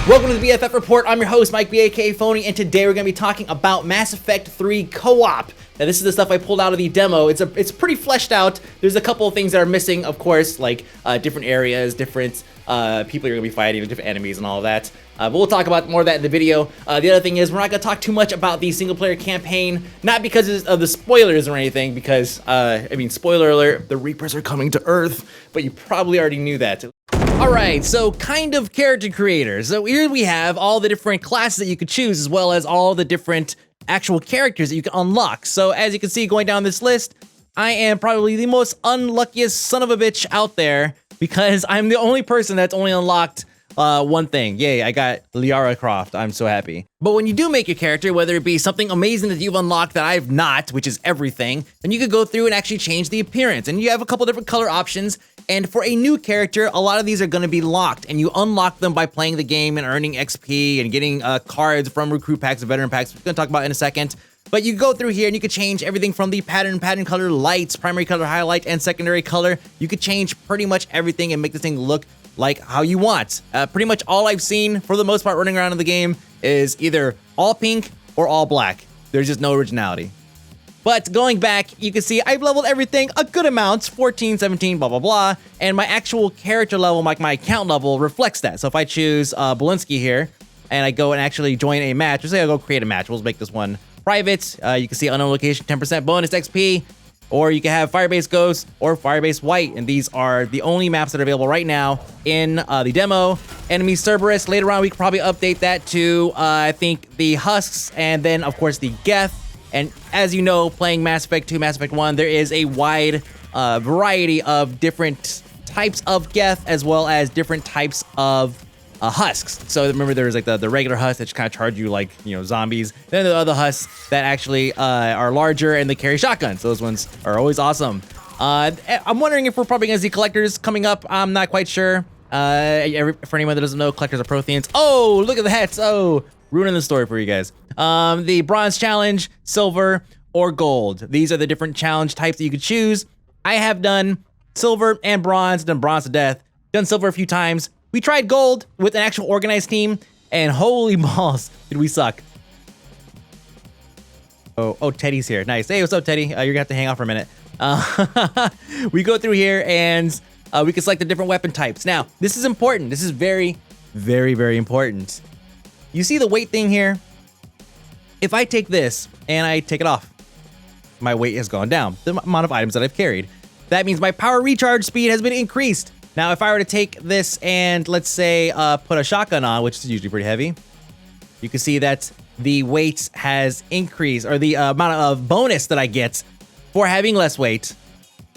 Welcome to the BFF Report. I'm your host, Mike B, aka Phony, and today we're going to be talking about Mass Effect 3 Co-op. Now, this is the stuff I pulled out of the demo. It's pretty fleshed out. There's a couple of things that are missing, of course, like different areas, different people you're going to be fighting, different enemies and all of that. But we'll talk about more of that in the video. The other thing is we're not going to talk too much about the single-player campaign, not because of the spoilers or anything, because, I mean, spoiler alert, the Reapers are coming to Earth, but you probably already knew that. Alright, so kind of character creators. So here we have all the different classes that you could choose, as well as all the different actual characters that you can unlock. So as you can see going down this list, I am probably the most unluckiest son of a bitch out there, because I'm the only person that's only unlocked one thing. Yay, I got Liara Croft. I'm so happy. But when you do make your character, whether it be something amazing that you've unlocked that I've not, which is everything, then you could go through and actually change the appearance. And you have a couple different color options. And for a new character, a lot of these are going to be locked, and you unlock them by playing the game and earning XP and getting cards from recruit packs and veteran packs, which we're going to talk about in a second. But you go through here and you can change everything from the pattern color lights, primary color highlight, and secondary color. You could change pretty much everything and make this thing look like how you want. Pretty much all I've seen, for the most part, running around in the game is either all pink or all black. There's just no originality. But going back, you can see I've leveled everything a good amount, 14, 17, blah, blah, blah. And my actual character level, like my account level, reflects that. So if I choose Belinsky here, and I go and actually join a match, or say I go create a match, we'll make this one private. You can see unknown location, 10% bonus XP, or you can have Firebase Ghost or Firebase White. And these are the only maps that are available right now in the demo. Enemy Cerberus, later on we could probably update that to, I think, the Husks, and then, of course, the Geth. And as you know, playing Mass Effect 2, Mass Effect 1, there is a wide variety of different types of Geth, as well as different types of Husks. So remember, there's like the regular Husks that just kind of charge you like, you know, zombies. Then the other Husks that actually are larger and they carry shotguns. Those ones are always awesome. I'm wondering if we're probably going to see collectors coming up. I'm not quite sure. For anyone that doesn't know, collectors are Protheans. Oh, look at the hats. Oh, ruining the story for you guys. The bronze challenge, silver, or gold. These are the different challenge types that you could choose. I have done silver and bronze, done bronze to death, done silver a few times. We tried gold with an actual organized team, and holy balls, did we suck. Oh, Teddy's here. Nice. Hey, what's up, Teddy? You're gonna have to hang out for a minute. We go through here, and we can select the different weapon types. Now, this is important. This is very, very, very important. You see the weight thing here? If I take this and I take it off, my weight has gone down, the amount of items that I've carried. That means my power recharge speed has been increased. Now, if I were to take this and, let's say, put a shotgun on, which is usually pretty heavy, you can see that the weight has increased, or the amount of bonus that I get for having less weight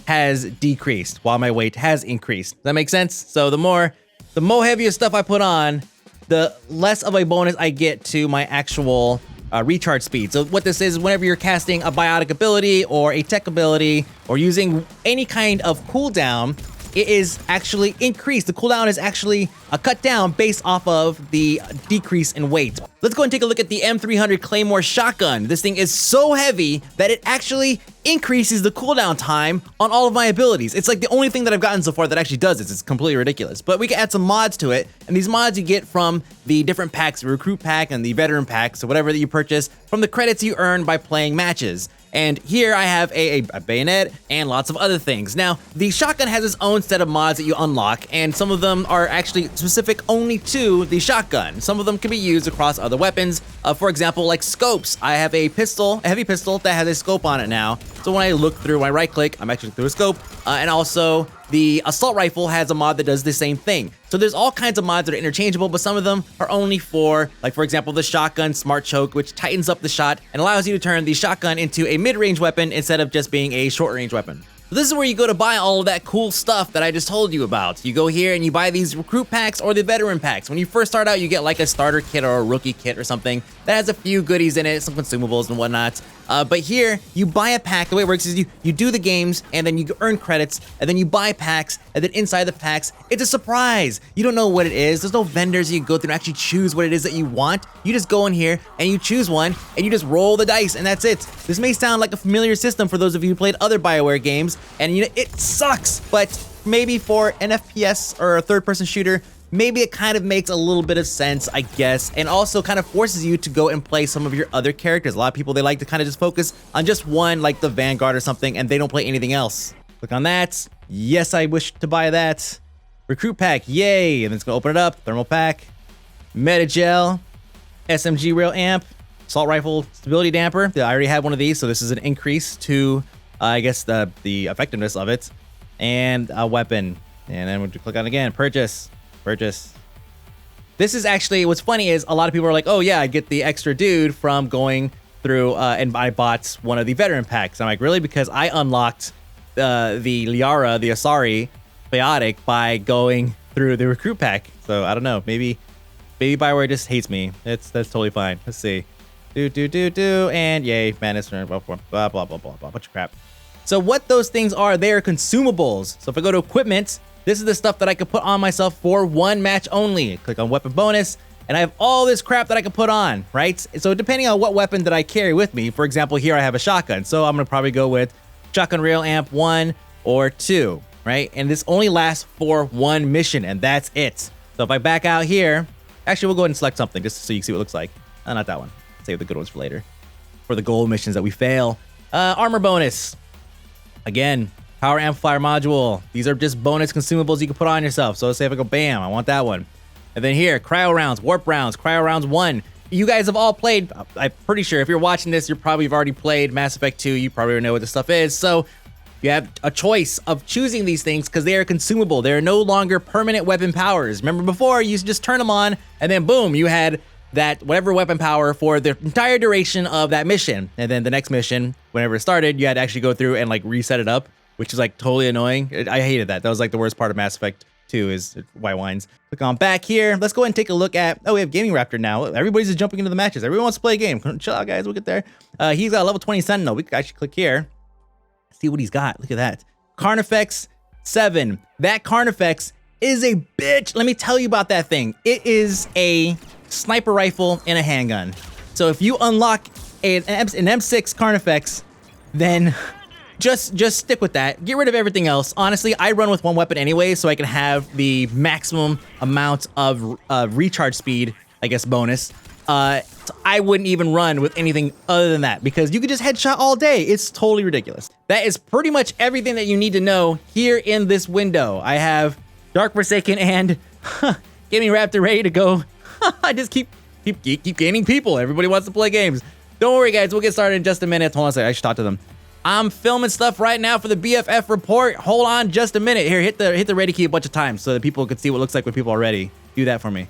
has decreased, while my weight has increased. Does that make sense? So the more heavier stuff I put on, the less of a bonus I get to my actual recharge speed. So what this is, whenever you're casting a biotic ability or a tech ability or using any kind of cooldown, it is actually increased. The cooldown is actually cut down based off of the decrease in weight. Let's go and take a look at the M300 Claymore shotgun. This thing is so heavy that it actually increases the cooldown time on all of my abilities. It's like the only thing that I've gotten so far that actually does this. It's completely ridiculous. But we can add some mods to it, and these mods you get from the different packs, the recruit pack and the veteran pack, so whatever that you purchase from the credits you earn by playing matches. And here I have a bayonet and lots of other things. Now, the shotgun has its own set of mods that you unlock, and some of them are actually specific only to the shotgun. Some of them can be used across other weapons. For example, like scopes. I have a pistol, a heavy pistol that has a scope on it now. So when I look through my right click, I'm actually through a scope. And also the assault rifle has a mod that does the same thing. So there's all kinds of mods that are interchangeable, but some of them are only for, like, for example, the shotgun smart choke, which tightens up the shot and allows you to turn the shotgun into a mid-range weapon instead of just being a short-range weapon. So this is where you go to buy all of that cool stuff that I just told you about. You go here and you buy these recruit packs or the veteran packs. When you first start out, you get like a starter kit or a rookie kit or something that has a few goodies in it, some consumables and whatnot. But here, you buy a pack. The way it works is you do the games, and then you earn credits, and then you buy packs, and then inside the packs, it's a surprise. You don't know what it is. There's no vendors you can go through and actually choose what it is that you want. You just go in here, and you choose one, and you just roll the dice, and that's it. This may sound like a familiar system for those of you who played other BioWare games, and you know, it sucks, but maybe for an FPS or a third-person shooter, maybe it kind of makes a little bit of sense, I guess, and also kind of forces you to go and play some of your other characters. A lot of people, they like to kind of just focus on just one, like the Vanguard or something, and they don't play anything else. Click on that. Yes, I wish to buy that. Recruit pack, yay, and then it's gonna open it up. Thermal pack, Metagel, SMG rail amp, assault rifle stability damper. I already have one of these, so this is an increase to, I guess, the effectiveness of it. And a weapon. And then we'll click on it again. Purchase. Purchase. This is actually, what's funny is a lot of people are like, oh yeah, I get the extra dude from going through and I bought one of the veteran packs. I'm like, really? Because I unlocked the Liara, the Asari Biotic by going through the recruit pack. So I don't know, maybe Bioware just hates me. That's totally fine. Let's see. And yay, madness, blah, blah, blah, blah, blah, blah, bunch of crap. So what those things are, they are consumables. So if I go to equipment, this is the stuff that I could put on myself for one match only. Click on weapon bonus, and I have all this crap that I can put on, right? So depending on what weapon that I carry with me, for example, here I have a shotgun. So I'm gonna probably go with shotgun rail amp 1 or 2, right? And this only lasts for one mission, and that's it. So if I back out here, actually we'll go ahead and select something just so you can see what it looks like. Not that one. Save the good ones for later. For the gold missions that we fail. Armor bonus. Again, power amplifier module. These are just bonus consumables you can put on yourself. So let's say if I go bam, I want that one. And then here, cryo rounds, warp rounds, cryo rounds 1. You guys have all played, I'm pretty sure if you're watching this, you've already played Mass Effect 2. You probably know what this stuff is. So you have a choice of choosing these things because they are consumable. They are no longer permanent weapon powers. Remember before, you used to just turn them on and then boom, you had that whatever weapon power for the entire duration of that mission. And then the next mission, whenever it started, you had to actually go through and like reset it up, which is like totally annoying. I hated that. That was like the worst part of Mass Effect 2 is white wines. Click on back here. Let's go ahead and take a look at, oh, we have Gaming Raptor now. Everybody's just jumping into the matches. Everyone wants to play a game. Chill out, guys. We'll get there. He's got a level 20 Sentinel. We can actually click here. See what he's got. Look at that. Carnifex 7. That Carnifex is a bitch. Let me tell you about that thing. It is a sniper rifle and a handgun. So if you unlock an M6 Carnifex, then just stick with that. Get rid of everything else. Honestly, I run with one weapon anyway, so I can have the maximum amount of recharge speed, I guess, bonus. So I wouldn't even run with anything other than that because you could just headshot all day. It's totally ridiculous. That is pretty much everything that you need to know here in this window. I have Dark Forsaken and Gaming Raptor ready to go. I just keep gaining people. Everybody wants to play games. Don't worry, guys. We'll get started in just a minute. Hold on a second. I should talk to them. I'm filming stuff right now for the BFF report. Hold on just a minute. Here, hit the ready key a bunch of times so that people can see what it looks like when people are ready. Do that for me.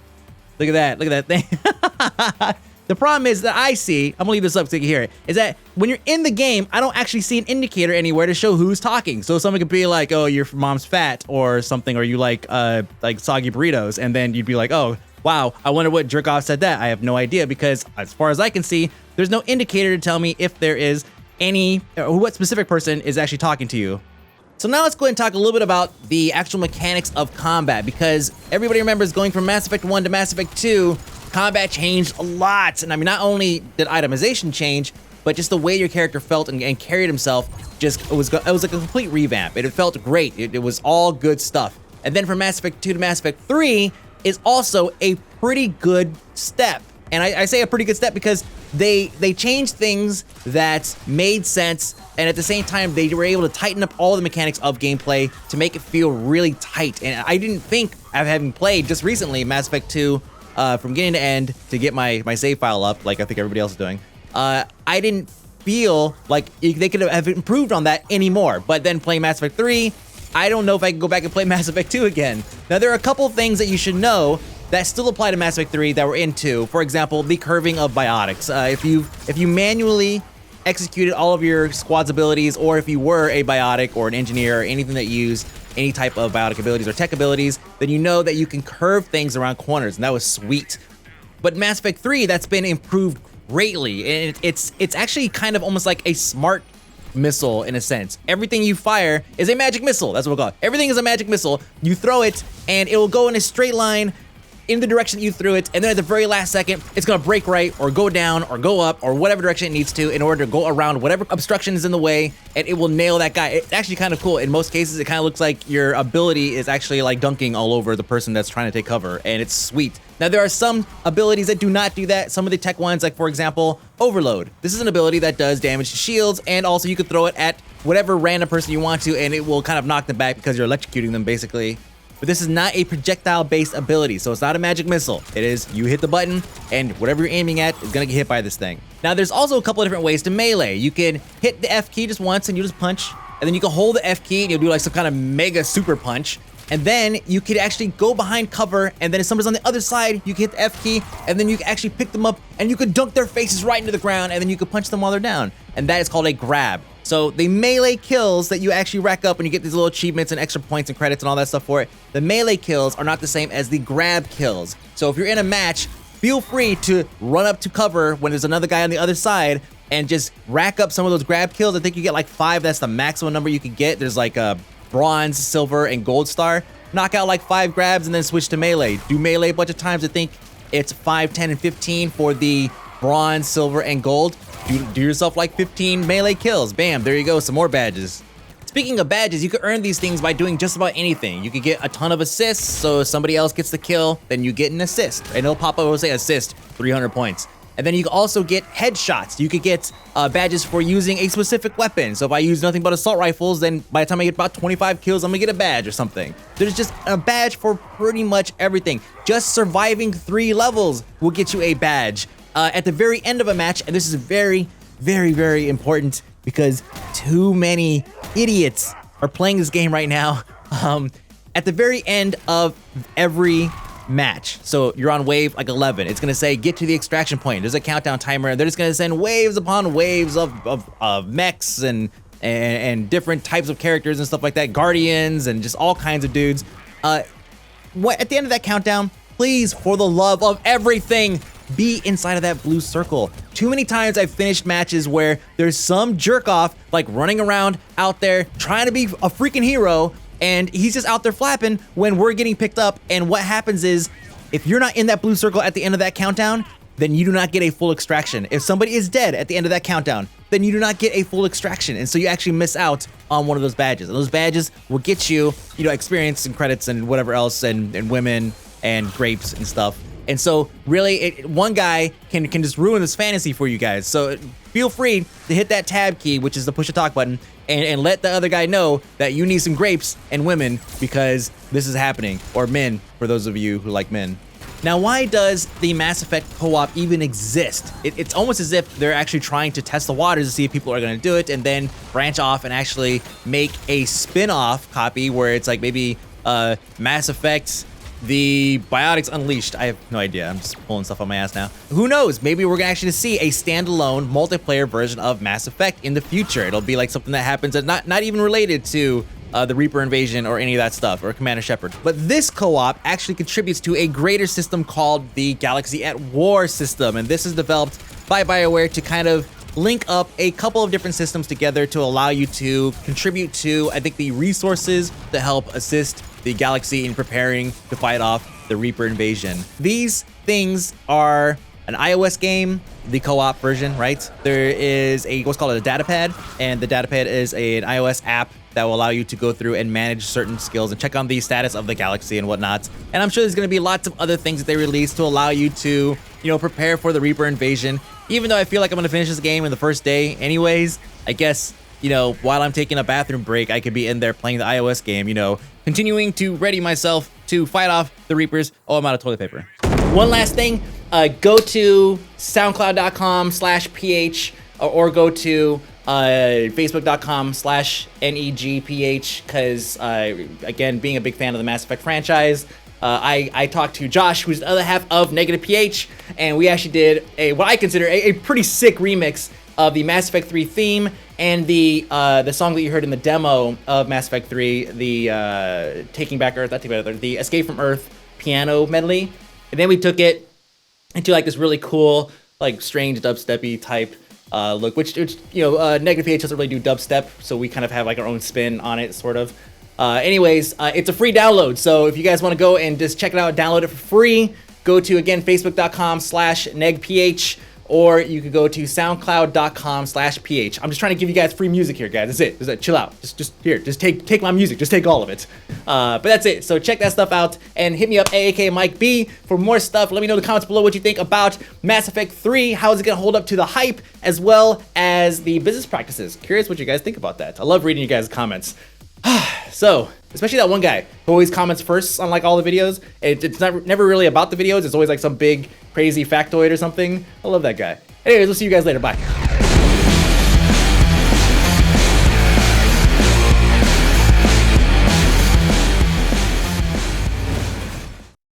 Look at that. Look at that thing. The problem is that I see, I'm gonna leave this up so you can hear it, is that when you're in the game, I don't actually see an indicator anywhere to show who's talking. So someone could be like, oh, your mom's fat or something, or you like soggy burritos, and then you'd be like, oh, wow, I wonder what jerk-off said that. I have no idea because as far as I can see, there's no indicator to tell me if there is any, or what specific person is actually talking to you. So now let's go ahead and talk a little bit about the actual mechanics of combat because everybody remembers going from Mass Effect 1 to Mass Effect 2, combat changed a lot. And I mean, not only did itemization change, but just the way your character felt and carried himself, it was like a complete revamp. It felt great. It was all good stuff. And then from Mass Effect 2 to Mass Effect 3 is also a pretty good step. And I say a pretty good step because they changed things that made sense, and at the same time, they were able to tighten up all the mechanics of gameplay to make it feel really tight. And I didn't think, having played just recently Mass Effect 2 from beginning to end to get my save file up, like I think everybody else is doing, I didn't feel like they could have improved on that anymore. But then playing Mass Effect 3, I don't know if I can go back and play Mass Effect 2 again. Now, there are a couple of things that you should know that still apply to Mass Effect 3 that we're into. For example, the curving of biotics. If you manually executed all of your squad's abilities, or if you were a biotic or an engineer or anything that used any type of biotic abilities or tech abilities, then you know that you can curve things around corners, and that was sweet. But Mass Effect 3, that's been improved greatly, and it's actually kind of almost like a smart missile in a sense. Everything you fire is a magic missile. That's what we'll call it. Everything is a magic missile. You throw it, and it will go in a straight line in the direction that you threw it, and then at the very last second, it's gonna break right, or go down, or go up, or whatever direction it needs to in order to go around whatever obstruction is in the way, and it will nail that guy. It's actually kind of cool. In most cases, it kind of looks like your ability is actually like dunking all over the person that's trying to take cover, and it's sweet. Now, there are some abilities that do not do that. Some of the tech ones, like for example, Overload. This is an ability that does damage to shields, and also you can throw it at whatever random person you want to, and it will kind of knock them back because you're electrocuting them, basically. But this is not a projectile-based ability, so it's not a magic missile. It is, you hit the button, and whatever you're aiming at is gonna get hit by this thing. Now, there's also a couple of different ways to melee. You can hit the F key just once, and you just punch, and then you can hold the F key, and you'll do like some kind of mega super punch. And then you could actually go behind cover, and then if somebody's on the other side, you can hit the F key, and then you can actually pick them up, and you could dunk their faces right into the ground, and then you could punch them while they're down. And that is called a grab. So the melee kills that you actually rack up and you get these little achievements and extra points and credits and all that stuff for it, the melee kills are not the same as the grab kills. So if you're in a match, feel free to run up to cover when there's another guy on the other side and just rack up some of those grab kills. I think you get like 5, that's the maximum number you can get. There's like a bronze, silver, and gold star. Knock out like 5 grabs and then switch to melee. Do melee a bunch of times. I think it's 5, 10, and 15 for the bronze, silver, and gold. Do yourself like 15 melee kills. Bam, there you go, some more badges. Speaking of badges, you can earn these things by doing just about anything. You could get a ton of assists, so if somebody else gets the kill, then you get an assist. And it'll pop up and say assist, 300 points. And then you can also get headshots. You could get badges for using a specific weapon. So if I use nothing but assault rifles, then by the time I get about 25 kills, I'm gonna get a badge or something. There's just a badge for pretty much everything. Just surviving 3 levels will get you a badge. At the very end of a match, and this is very, very, very important because too many idiots are playing this game right now. At the very end of every match, so you're on wave like 11, it's gonna say get to the extraction point. There's a countdown timer, and they're just gonna send waves upon waves of mechs and different types of characters and stuff like that, guardians and just all kinds of dudes. At the end of that countdown, please, for the love of everything, be inside of that blue circle. Too many times I've finished matches where there's some jerk off like running around out there trying to be a freaking hero, and he's just out there flapping when we're getting picked up. And what happens is, if you're not in that blue circle at the end of that countdown, then you do not get a full extraction. If somebody is dead at the end of that countdown, then you do not get a full extraction. And so you actually miss out on one of those badges. And those badges will get you, experience and credits and whatever else, and women and grapes and stuff. And so really, one guy can just ruin this fantasy for you guys. So feel free to hit that tab key, which is the push to talk button, and let the other guy know that you need some grapes and women because this is happening. Or men, for those of you who like men. Now, why does the Mass Effect co-op even exist? It's almost as if they're actually trying to test the waters to see if people are going to do it, and then branch off and actually make a spin-off copy where it's like maybe Mass Effect, the Biotics Unleashed. I have no idea. I'm just pulling stuff on my ass now. Who knows? Maybe we're gonna actually see a standalone multiplayer version of Mass Effect in the future. It'll be like something that happens that not even related to the Reaper invasion or any of that stuff, or Commander Shepard. But this co-op actually contributes to a greater system called the Galaxy at War system, and this is developed by BioWare to kind of link up a couple of different systems together to allow you to contribute to, I think, the resources to help assist the Galaxy in preparing to fight off the Reaper invasion. These things are an iOS game, the co-op version, right? There is what's called a datapad, and the datapad is an iOS app that will allow you to go through and manage certain skills and check on the status of the Galaxy and whatnot. And I'm sure there's going to be lots of other things that they release to allow you to, prepare for the Reaper invasion. Even though I feel like I'm going to finish this game in the first day anyways, I guess, while I'm taking a bathroom break, I could be in there playing the iOS game, continuing to ready myself to fight off the Reapers. Oh, I'm out of toilet paper. One last thing, go to soundcloud.com/ph or go to facebook.com/negph, because again, being a big fan of the Mass Effect franchise, I talked to Josh, who's the other half of Negative PH, and we actually did what I consider a pretty sick remix of the Mass Effect 3 theme and the song that you heard in the demo of Mass Effect 3, the Taking Back Earth, not Taking Back Earth, the Escape from Earth piano medley. And then we took it into like this really cool, like strange dubsteppy type look, which Negative PH doesn't really do dubstep, so we kind of have like our own spin on it, sort of. Anyways, it's a free download, so if you guys want to go and just check it out, download it for free, go to, again, facebook.com/negph, or you could go to soundcloud.com/ph. I'm just trying to give you guys free music here, guys. That's it. Chill out. Just here. Just take my music. Just take all of it. But that's it. So check that stuff out and hit me up, AAK Mike B, for more stuff. Let me know in the comments below what you think about Mass Effect 3. How is it gonna hold up to the hype, as well as the business practices? Curious what you guys think about that. I love reading you guys' comments. So, especially that one guy who always comments first on like all the videos. It's never really about the videos. It's always like some big crazy factoid or something. I love that guy. Anyways, we'll see you guys later. Bye.